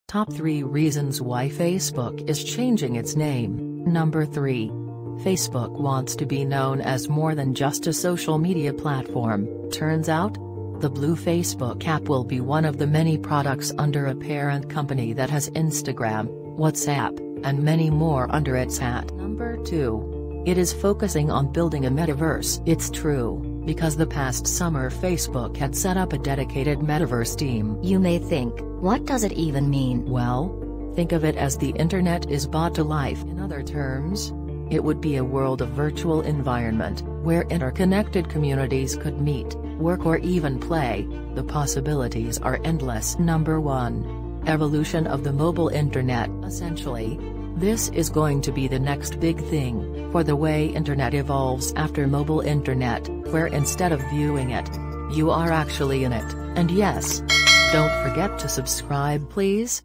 Top 3 reasons why Facebook is changing its name. Number 3. Facebook wants to be known as more than just a social media platform. Turns out, the blue Facebook app will be one of the many products under a parent company that has Instagram, WhatsApp, and many more under its hat. Number 2. It is focusing on building a metaverse. It's true, because the past summer Facebook had set up a dedicated metaverse team. You may think, what does it even mean? Well, think of it as the internet is brought to life. In other terms, it would be a world of virtual environment, where interconnected communities could meet, work or even play. The possibilities are endless. Number 1. Evolution of the mobile internet. Essentially, this is going to be the next big thing, for the way internet evolves after mobile internet, where instead of viewing it, you are actually in it. And yes, don't forget to subscribe please.